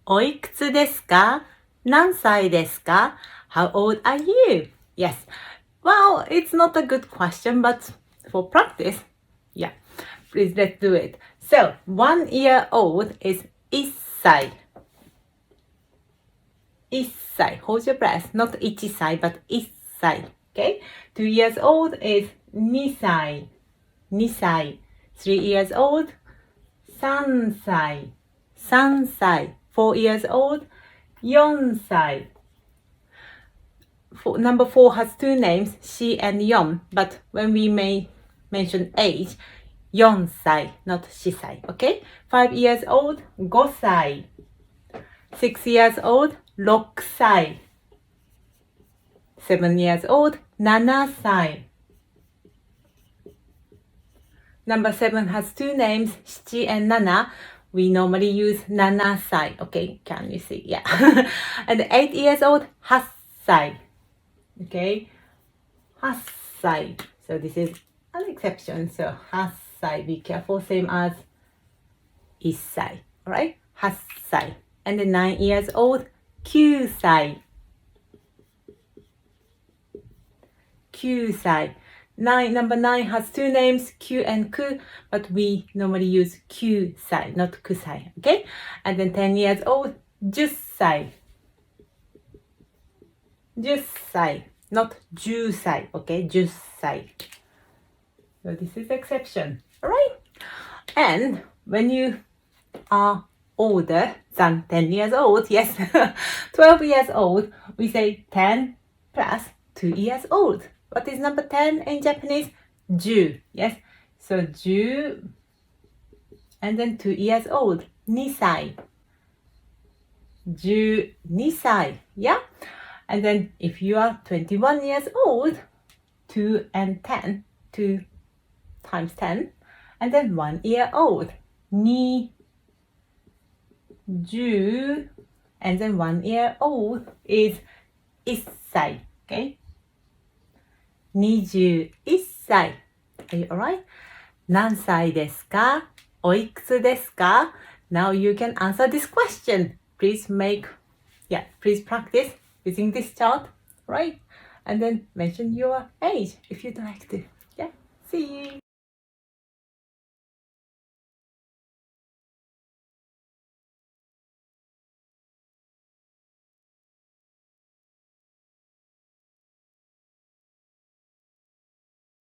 おいくつですか？何歳ですか? How old are you? Yes. Well, it's not a good question, but for practice, yeah. Please let's do it. So, 1 year old is 1歳。1歳. Hold your breath. Not 1歳, but 1歳. Okay? 2 years old is 2歳。2歳. 3 years old, 3歳。3歳. 4 years old, 4歳. Number 4 has two names, she and Yon, but when we may mention age, 4歳, not 4歳, okay? 5 years old, 5歳. 6 years old, 6歳. 7 years old, 7歳. Number 7 has two names, 7 and 7. We normally use 7歳, okay? Can you see? Yeah. And 8 years old, 8歳. Okay, 8歳. So this is an exception. So 8歳. Be careful. Same as 1歳. Alright? 8歳. And then 9 years old, 9歳. 9歳. Number 9 has two names, Q and Ku, but we normally use 9歳, not 9歳. Okay? And then 10 years old, 10歳. 10歳. Not 10歳. Okay? 10歳. So this is exception. Alright? And when you are older than 10 years old, yes, 12 years old, we say 10 plus 2 years old. What is number 10 in Japanese? 10. Yes? So 10 and then 2 years old. 2歳. 12歳. Yeah? And then if you are 21 years old, 2 and 10, 2 times 10, and then 1 year old, 2, 10, and then 1 year old is 1歳. Okay? 21歳. Are you alright? 何歳ですか? おいくつですか? Now you can answer this question. Please practice using this chart, right? And then mention your age if you'd like to. Yeah, see you.